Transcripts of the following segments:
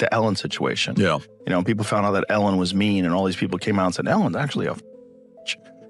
the Ellen situation. Yeah. You know, people found out that Ellen was mean, and all these people came out and said, Ellen's actually a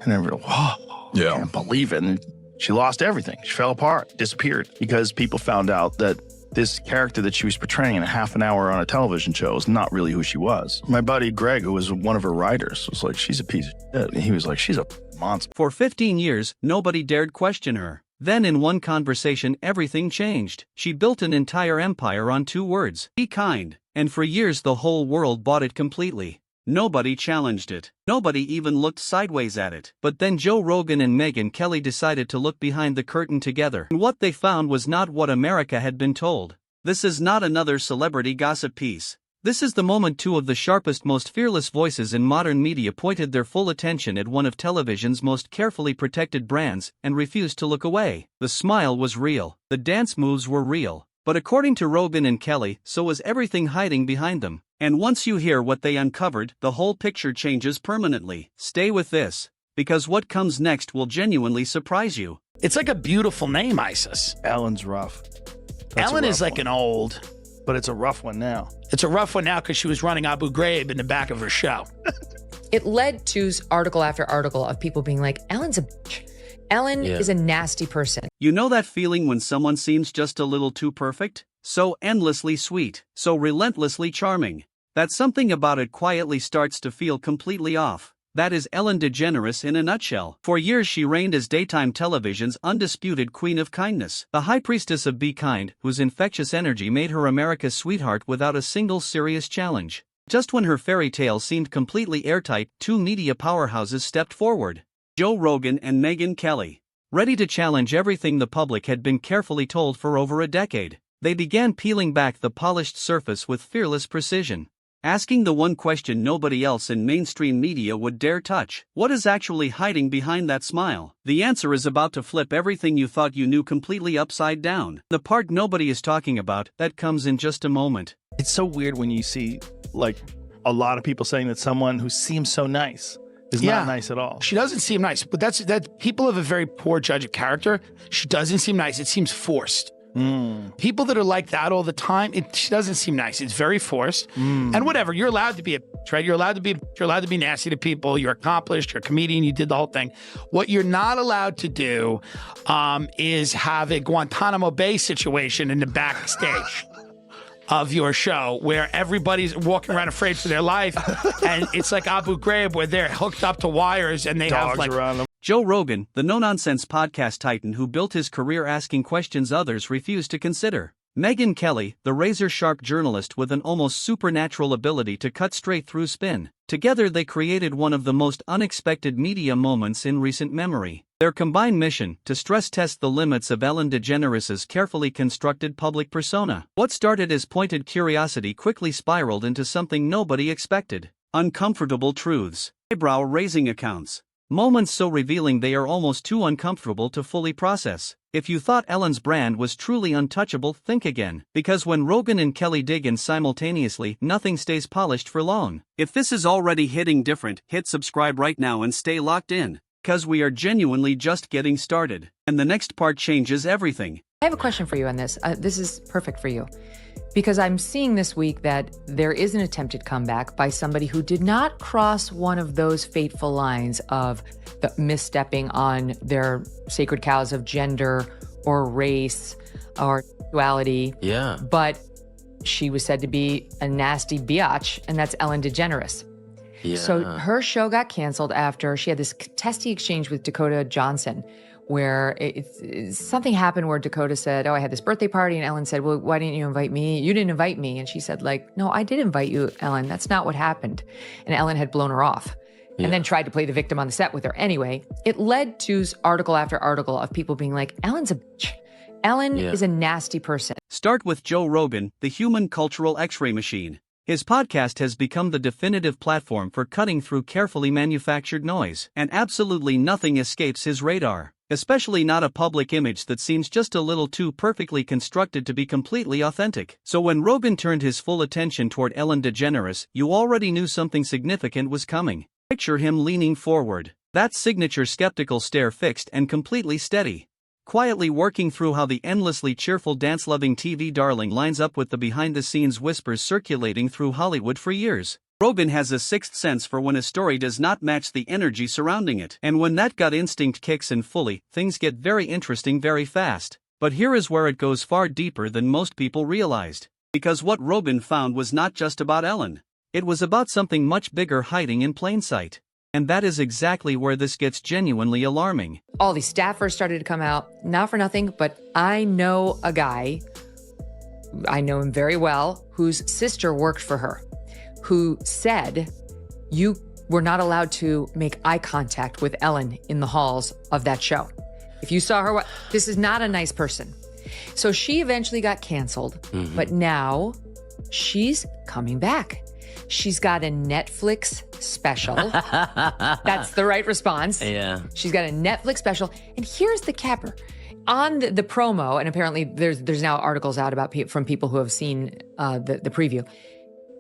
and then we're like, whoa, I can't believe it. And she lost everything. She fell apart, disappeared, because people found out that this character that she was portraying in a half an hour on a television show is not really who she was. My buddy Greg, who was one of her writers, was like, she's a piece of shit. And he was like, she's a monster. For 15 years, nobody dared question her. Then in one conversation, everything changed. She built an entire empire on 2 words: be kind. And for years the whole world bought it completely. Nobody challenged it. Nobody even looked sideways at it. But then Joe Rogan and Megyn Kelly decided to look behind the curtain together. And what they found was not what America had been told. This is not another celebrity gossip piece. This is the moment 2 of the sharpest, most fearless voices in modern media pointed their full attention at one of television's most carefully protected brands and refused to look away. The smile was real. The dance moves were real. But according to Rogan and Kelly, so was everything hiding behind them. And once you hear what they uncovered, the whole picture changes permanently. Stay with this, because what comes next will genuinely surprise you. It's like a beautiful name, Isis. Ellen's rough. Ellen is like an old... But it's a rough one now. It's a rough one now because she was running Abu Ghraib in the back of her show. It led to article after article of people being like, Ellen's a bitch. Ellen is a nasty person. You know that feeling when someone seems just a little too perfect? So endlessly sweet, so relentlessly charming, that something about it quietly starts to feel completely off. That is Ellen DeGeneres in a nutshell. For years she reigned as daytime television's undisputed queen of kindness, the high priestess of be kind, whose infectious energy made her America's sweetheart without a single serious challenge. Just when her fairy tale seemed completely airtight, 2 media powerhouses stepped forward. Joe Rogan and Megyn Kelly. Ready to challenge everything the public had been carefully told for over a decade, they began peeling back the polished surface with fearless precision. Asking the one question nobody else in mainstream media would dare touch: what is actually hiding behind that smile? The answer is about to flip everything you thought you knew completely upside down. The part nobody is talking about, that comes in just a moment. It's so weird when you see, like, a lot of people saying that someone who seems so nice is not nice at all. She doesn't seem nice, but that people have a very poor judge of character. She doesn't seem nice. It seems forced. People that are like that all the time, she doesn't seem nice. It's very forced. And whatever, you're allowed to be a bitch, right? You're allowed to be nasty to people. You're accomplished. You're a comedian. You did the whole thing. What you're not allowed to do is have a Guantanamo Bay situation in the backstage of your show where everybody's walking around afraid for their life, and it's like Abu Ghraib where they're hooked up to wires and they Dogs have like around them. Joe Rogan, the no-nonsense podcast titan who built his career asking questions others refused to consider. Megyn Kelly, the razor-sharp journalist with an almost supernatural ability to cut straight through spin. Together they created one of the most unexpected media moments in recent memory. Their combined mission, to stress-test the limits of Ellen DeGeneres' carefully constructed public persona. What started as pointed curiosity quickly spiraled into something nobody expected. Uncomfortable truths. Eyebrow-raising accounts. Moments so revealing they are almost too uncomfortable to fully process. If you thought Ellen's brand was truly untouchable, think again. Because when Rogan and Kelly dig in simultaneously, nothing stays polished for long. If this is already hitting different, hit subscribe right now and stay locked in. Cause we are genuinely just getting started. And the next part changes everything. I have a question for you on this. This is perfect for you. Because I'm seeing this week that there is an attempted comeback by somebody who did not cross one of those fateful lines of the misstepping on their sacred cows of gender or race or sexuality. Yeah. But she was said to be a nasty biatch, and that's Ellen DeGeneres. Yeah. So her show got canceled after she had this testy exchange with Dakota Johnson, where something happened where Dakota said, oh, I had this birthday party. And Ellen said, well, why didn't you invite me? You didn't invite me. And she said, like, no, I did invite you, Ellen. That's not what happened. And Ellen had blown her off and then tried to play the victim on the set with her. Anyway, it led to article after article of people being like, Ellen's a bitch. Ellen is a nasty person. Start with Joe Rogan, the human cultural x-ray machine. His podcast has become the definitive platform for cutting through carefully manufactured noise, and absolutely nothing escapes his radar. Especially not a public image that seems just a little too perfectly constructed to be completely authentic. So when Rogan turned his full attention toward Ellen DeGeneres, you already knew something significant was coming. Picture him leaning forward, that signature skeptical stare fixed and completely steady. quietly working through how the endlessly cheerful dance-loving TV darling lines up with the behind-the-scenes whispers circulating through Hollywood for years. Rogan has a sixth sense for when a story does not match the energy surrounding it. And when that gut instinct kicks in fully, things get very interesting very fast. But here is where it goes far deeper than most people realized. Because what Rogan found was not just about Ellen. It was about something much bigger hiding in plain sight. And that is exactly where this gets genuinely alarming. All these staffers started to come out, not for nothing, but I know a guy, I know him very well, whose sister worked for her, who said, you were not allowed to make eye contact with Ellen in the halls of that show. If you saw her, this is not a nice person. So she eventually got canceled, but now she's coming back. She's got a Netflix special. That's the right response. Yeah. She's got a Netflix special. And here's the capper. On the promo, and apparently there's now articles out about from people who have seen the preview,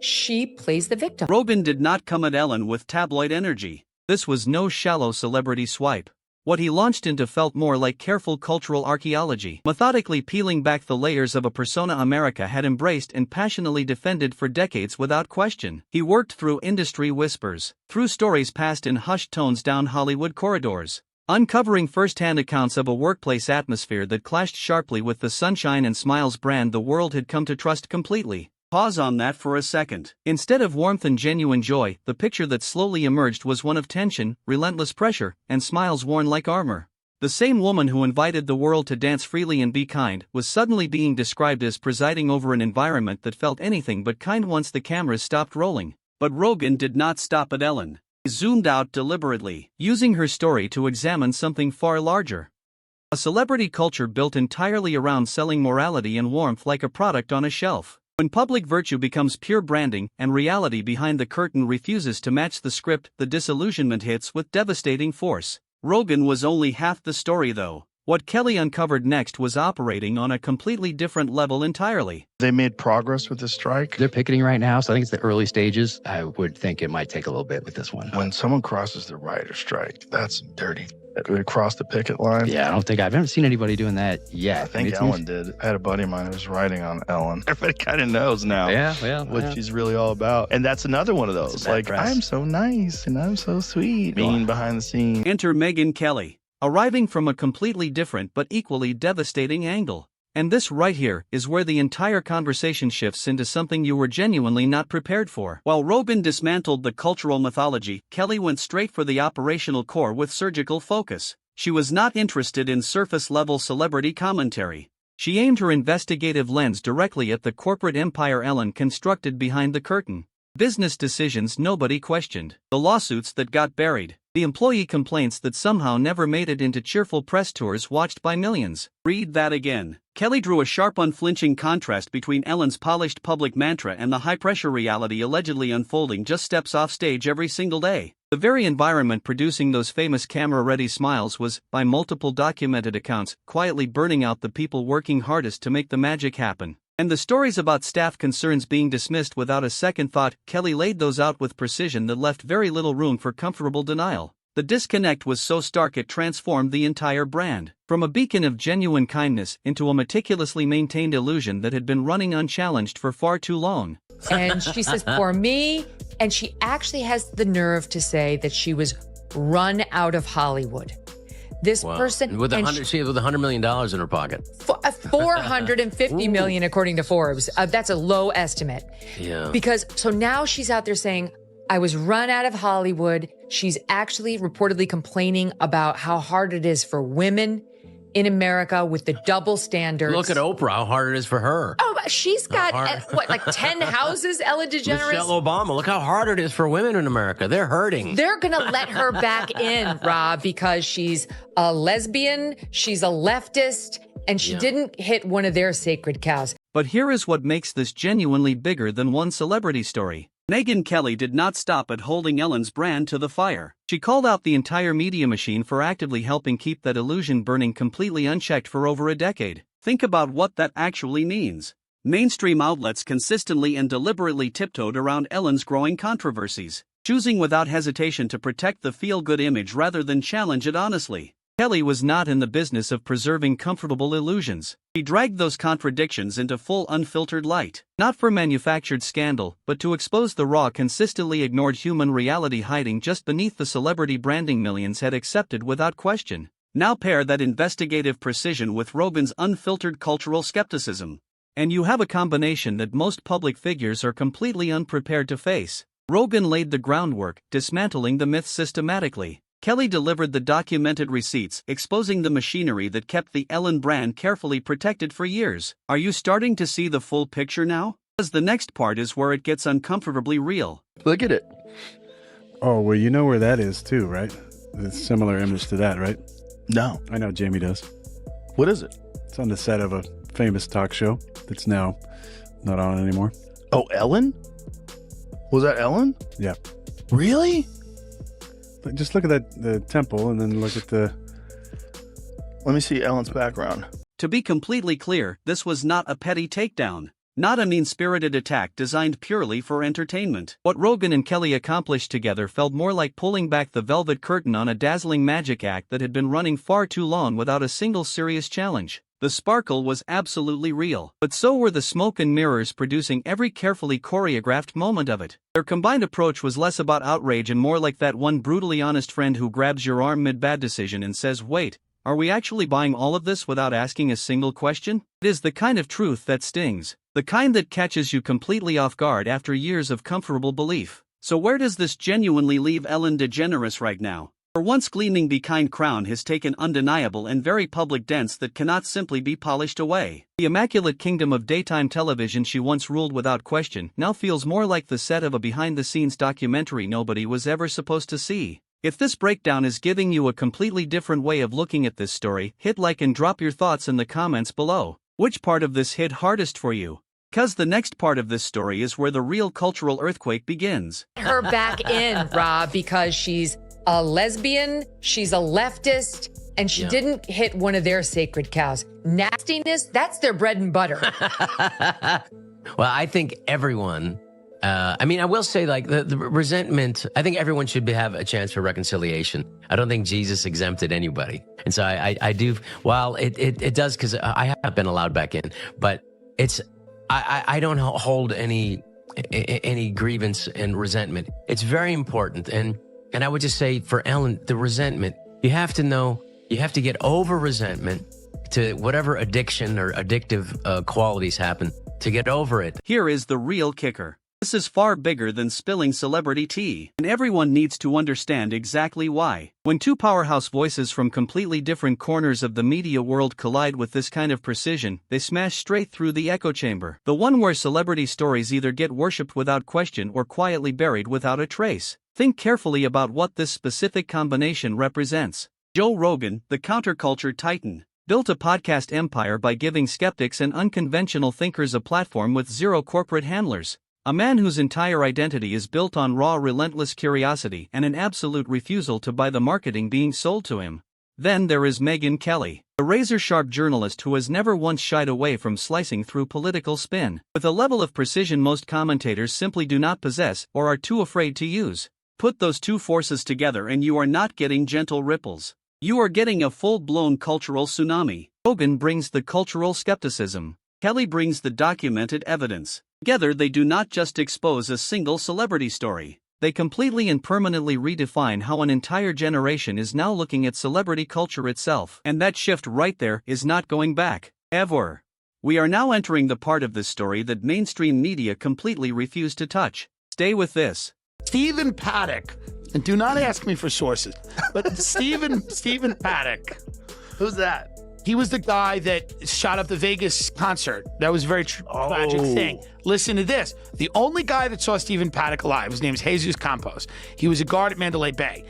she plays the victim. Rogan did not come at Ellen with tabloid energy. This was no shallow celebrity swipe. What he launched into felt more like careful cultural archaeology, methodically peeling back the layers of a persona America had embraced and passionately defended for decades without question. He worked through industry whispers, through stories passed in hushed tones down Hollywood corridors, uncovering first-hand accounts of a workplace atmosphere that clashed sharply with the Sunshine and Smiles brand the world had come to trust completely. Pause on that for a second. Instead of warmth and genuine joy, the picture that slowly emerged was one of tension, relentless pressure, and smiles worn like armor. The same woman who invited the world to dance freely and be kind was suddenly being described as presiding over an environment that felt anything but kind once the cameras stopped rolling. But Rogan did not stop at Ellen. He zoomed out deliberately, using her story to examine something far larger. A celebrity culture built entirely around selling morality and warmth like a product on a shelf. When public virtue becomes pure branding and reality behind the curtain refuses to match the script, the disillusionment hits with devastating force. Rogan was only half the story though. What Kelly uncovered next was operating on a completely different level entirely. They made progress with the strike. They're picketing right now, so I think it's the early stages. I would think it might take a little bit with this one. When someone crosses the writer strike, that's dirty. They crossed the picket line. Yeah, I've never seen anybody doing that yet. I think Ellen did. I had a buddy of mine who was writing on Ellen. Everybody kind of knows now what she's really all about. And that's another one of those. Like, press. I'm so nice and I'm so sweet. Being behind the scenes. Enter Megyn Kelly, arriving from a completely different but equally devastating angle. And this right here is where the entire conversation shifts into something you were genuinely not prepared for. While Rogan dismantled the cultural mythology, Kelly went straight for the operational core with surgical focus. She was not interested in surface-level celebrity commentary. She aimed her investigative lens directly at the corporate empire Ellen constructed behind the curtain. Business decisions nobody questioned, the lawsuits that got buried, the employee complaints that somehow never made it into cheerful press tours watched by millions. Read that again. Kelly drew a sharp, unflinching contrast between Ellen's polished public mantra and the high-pressure reality allegedly unfolding just steps off stage every single day. The very environment producing those famous camera-ready smiles was, by multiple documented accounts, quietly burning out the people working hardest to make the magic happen. And the stories about staff concerns being dismissed without a second thought, Kelly laid those out with precision that left very little room for comfortable denial. The disconnect was so stark it transformed the entire brand, from a beacon of genuine kindness into a meticulously maintained illusion that had been running unchallenged for far too long. And she says, for me, and she actually has the nerve to say that she was run out of Hollywood. This person with she with $100 million in her pocket. $450 million, according to Forbes. That's a low estimate. Yeah. Because so now she's out there saying, I was run out of Hollywood. She's actually reportedly complaining about how hard it is for women in America with the double standards. Look at Oprah, how hard it is for her. Oh, she's got, like 10 houses, Ellen DeGeneres? Michelle Obama, look how hard it is for women in America. They're hurting. They're going to let her back in, Rob, because she's a lesbian, she's a leftist, and she didn't hit one of their sacred cows. But here is what makes this genuinely bigger than one celebrity story. Megyn Kelly did not stop at holding Ellen's brand to the fire. She called out the entire media machine for actively helping keep that illusion burning completely unchecked for over a decade. Think about what that actually means. Mainstream outlets consistently and deliberately tiptoed around Ellen's growing controversies, choosing without hesitation to protect the feel-good image rather than challenge it honestly. Kelly was not in the business of preserving comfortable illusions. He dragged those contradictions into full unfiltered light, not for manufactured scandal, but to expose the raw, consistently ignored human reality hiding just beneath the celebrity branding millions had accepted without question. Now pair that investigative precision with Rogan's unfiltered cultural skepticism, and you have a combination that most public figures are completely unprepared to face. Rogan laid the groundwork, dismantling the myths systematically. Kelly delivered the documented receipts, exposing the machinery that kept the Ellen brand carefully protected for years. Are you starting to see the full picture now? Because the next part is where it gets uncomfortably real. Look at it. Oh, well, you know where that is too, right? It's a similar image to that, right? No. I know Jamie does. What is it? It's on the set of a famous talk show that's now not on anymore. Oh, Ellen? Was that Ellen? Yeah. Really? But just look at the temple and then look at the... Let me see Ellen's background. To be completely clear, this was not a petty takedown. Not a mean-spirited attack designed purely for entertainment. What Rogan and Kelly accomplished together felt more like pulling back the velvet curtain on a dazzling magic act that had been running far too long without a single serious challenge. The sparkle was absolutely real, but so were the smoke and mirrors producing every carefully choreographed moment of it. Their combined approach was less about outrage and more like that one brutally honest friend who grabs your arm mid-bad decision and says, "Wait, are we actually buying all of this without asking a single question?" It is the kind of truth that stings, the kind that catches you completely off guard after years of comfortable belief. So where does this genuinely leave Ellen DeGeneres right now? Her once gleaming be-kind crown has taken undeniable and very public dents that cannot simply be polished away. The immaculate kingdom of daytime television she once ruled without question now feels more like the set of a behind-the-scenes documentary nobody was ever supposed to see. If this breakdown is giving you a completely different way of looking at this story, hit like and drop your thoughts in the comments below. Which part of this hit hardest for you? 'Cause the next part of this story is where the real cultural earthquake begins. Her back in, Rob, because she's a lesbian, she's a leftist, and she didn't hit one of their sacred cows. Nastiness, that's their bread and butter. Well, I think everyone, I will say, like, the resentment, I think everyone should have a chance for reconciliation. I don't think Jesus exempted anybody. And so I do, while it does, because I have been allowed back in, but I don't hold any grievance and resentment. It's very important. And I would just say for Ellen, the resentment, you have to know, you have to get over resentment to whatever addiction or addictive qualities happen, to get over it. Here is the real kicker. This is far bigger than spilling celebrity tea, and everyone needs to understand exactly why. When two powerhouse voices from completely different corners of the media world collide with this kind of precision, they smash straight through the echo chamber. The one where celebrity stories either get worshipped without question or quietly buried without a trace. Think carefully about what this specific combination represents. Joe Rogan, the counterculture titan, built a podcast empire by giving skeptics and unconventional thinkers a platform with zero corporate handlers. A man whose entire identity is built on raw, relentless curiosity and an absolute refusal to buy the marketing being sold to him. Then there is Megyn Kelly, a razor-sharp journalist who has never once shied away from slicing through political spin, with a level of precision most commentators simply do not possess or are too afraid to use. Put those two forces together and you are not getting gentle ripples. You are getting a full-blown cultural tsunami. Rogan brings the cultural skepticism. Kelly brings the documented evidence. Together they do not just expose a single celebrity story. They completely and permanently redefine how an entire generation is now looking at celebrity culture itself. And that shift right there is not going back, ever. We are now entering the part of this story that mainstream media completely refuse to touch. Stay with this. Stephen Paddock, and do not ask me for sources, but Stephen Paddock. Who's that? He was the guy that shot up the Vegas concert. That was a very tragic thing. Listen to this. The only guy that saw Stephen Paddock alive, his name's Jesus Campos. He was a guard at Mandalay Bay.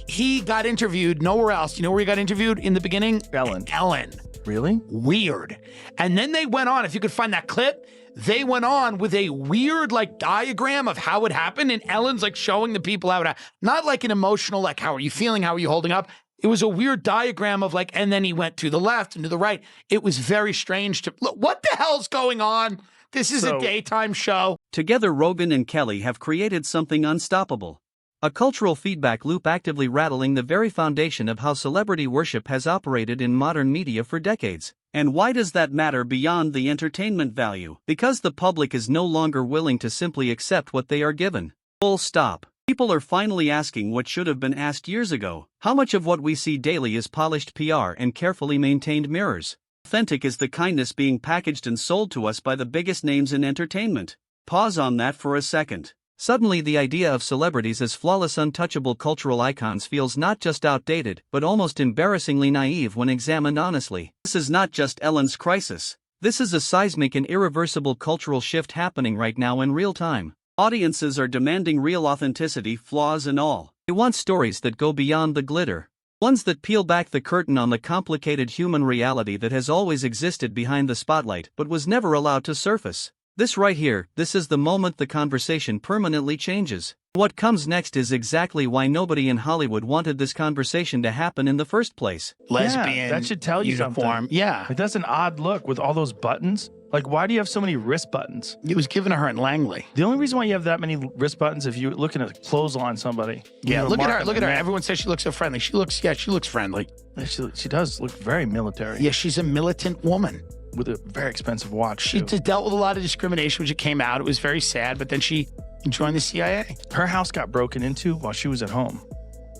He got interviewed nowhere else. You know where he got interviewed in the beginning? Ellen. Really? Weird. And then they went on, if you could find that clip, they went on with a weird like diagram of how it happened. And Ellen's like showing the people how it happened. Not like an emotional, like, how are you feeling? How are you holding up? It was a weird diagram of like, and then he went to the left and to the right. It was very strange to look. What the hell's going on? This is a daytime show. Together, Rogan and Kelly have created something unstoppable. A cultural feedback loop actively rattling the very foundation of how celebrity worship has operated in modern media for decades. And why does that matter beyond the entertainment value? Because the public is no longer willing to simply accept what they are given. Full stop. People are finally asking what should have been asked years ago. How much of what we see daily is polished PR and carefully maintained mirrors? Authentic is the kindness being packaged and sold to us by the biggest names in entertainment. Pause on that for a second. Suddenly the idea of celebrities as flawless, untouchable cultural icons feels not just outdated, but almost embarrassingly naive when examined honestly. This is not just Ellen's crisis. This is a seismic and irreversible cultural shift happening right now in real time. Audiences are demanding real authenticity, flaws and all. They want stories that go beyond the glitter. Ones that peel back the curtain on the complicated human reality that has always existed behind the spotlight but was never allowed to surface. This right here, this is the moment the conversation permanently changes. What comes next is exactly why nobody in Hollywood wanted this conversation to happen in the first place. Lesbian that should tell you uniform. something. Yeah. Like, that's an odd look with all those buttons. Like, why do you have so many wrist buttons? It was given to her in Langley. The only reason why you have that many wrist buttons if you're looking to clothesline somebody. Yeah, You know, look at her. mark Look at them. her. Everyone says she looks so friendly. She looks friendly. She does look very military. Yeah, she's a militant woman. With a very expensive watch. She too. dealt with a lot of discrimination, which it came out. It was very sad, but then she joined the CIA. Her house got broken into while she was at home.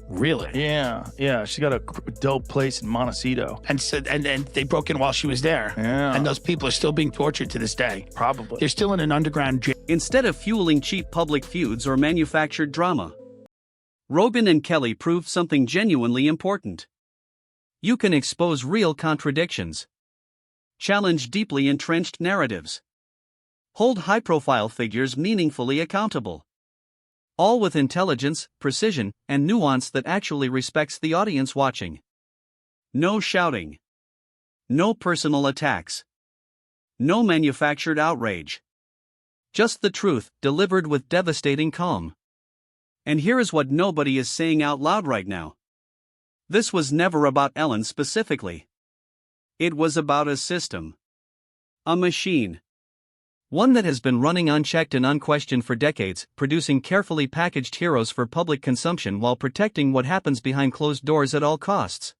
Really? Yeah. She got a dope place in Montecito. And they broke in while she was there. Yeah. And those people are still being tortured to this day. Probably. They're still in an underground jail. Instead of fueling cheap public feuds or manufactured drama, Rogan and Kelly proved something genuinely important. You can expose real contradictions, challenge deeply entrenched narratives, hold high-profile figures meaningfully accountable, all with intelligence, precision, and nuance that actually respects the audience watching. No shouting, no personal attacks, no manufactured outrage. Just the truth, delivered with devastating calm. And here is what nobody is saying out loud right now. This was never about Ellen specifically. It was about a system. A machine. One that has been running unchecked and unquestioned for decades, producing carefully packaged heroes for public consumption while protecting what happens behind closed doors at all costs.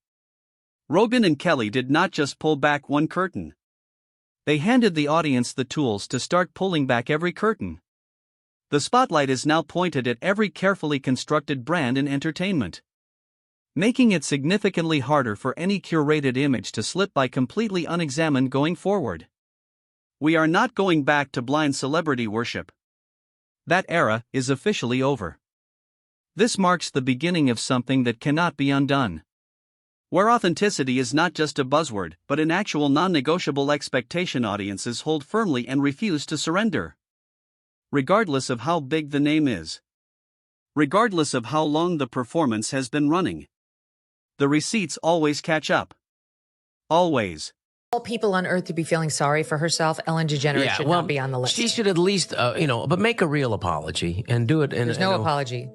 Rogan and Kelly did not just pull back one curtain. They handed the audience the tools to start pulling back every curtain. The spotlight is now pointed at every carefully constructed brand in entertainment, making it significantly harder for any curated image to slip by completely unexamined going forward. We are not going back to blind celebrity worship. That era is officially over. This marks the beginning of something that cannot be undone, where authenticity is not just a buzzword, but an actual non-negotiable expectation audiences hold firmly and refuse to surrender. Regardless of how big the name is, regardless of how long the performance has been running, the receipts always catch up. Always. All people on earth to be feeling sorry for herself, Ellen DeGeneres should not be on the list. She should at least, but make a real apology and do it. There's no apology.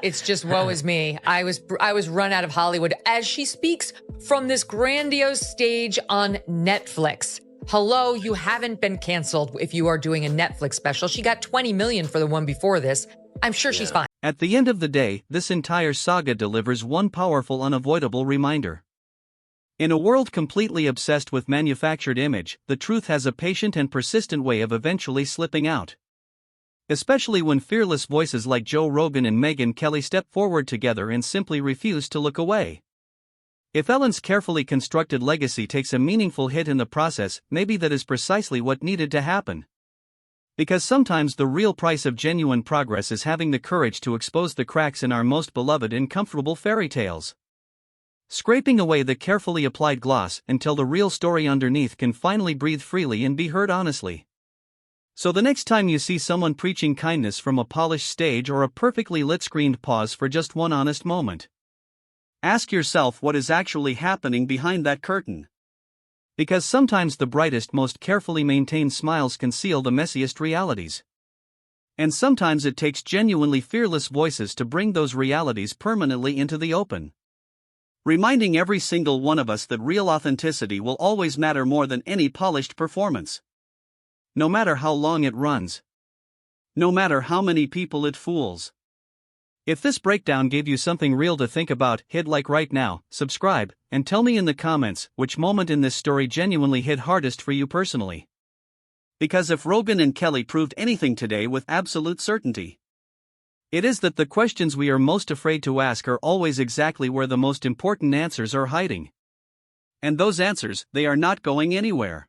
It's just woe is me. I was run out of Hollywood as she speaks from this grandiose stage on Netflix. Hello, you haven't been canceled if you are doing a Netflix special. She got $20 million for the one before this. I'm sure she's fine. At the end of the day, this entire saga delivers one powerful, unavoidable reminder. In a world completely obsessed with manufactured image, the truth has a patient and persistent way of eventually slipping out. Especially when fearless voices like Joe Rogan and Megyn Kelly step forward together and simply refuse to look away. If Ellen's carefully constructed legacy takes a meaningful hit in the process, maybe that is precisely what needed to happen. Because sometimes the real price of genuine progress is having the courage to expose the cracks in our most beloved and comfortable fairy tales. Scraping away the carefully applied gloss until the real story underneath can finally breathe freely and be heard honestly. So the next time you see someone preaching kindness from a polished stage or a perfectly lit screen, pause for just one honest moment. Ask yourself what is actually happening behind that curtain. Because sometimes the brightest, most carefully maintained smiles conceal the messiest realities. And sometimes it takes genuinely fearless voices to bring those realities permanently into the open. Reminding every single one of us that real authenticity will always matter more than any polished performance. No matter how long it runs. No matter how many people it fools. If this breakdown gave you something real to think about, hit like right now, subscribe, and tell me in the comments which moment in this story genuinely hit hardest for you personally. Because if Rogan and Kelly proved anything today with absolute certainty, it is that the questions we are most afraid to ask are always exactly where the most important answers are hiding. And those answers, they are not going anywhere.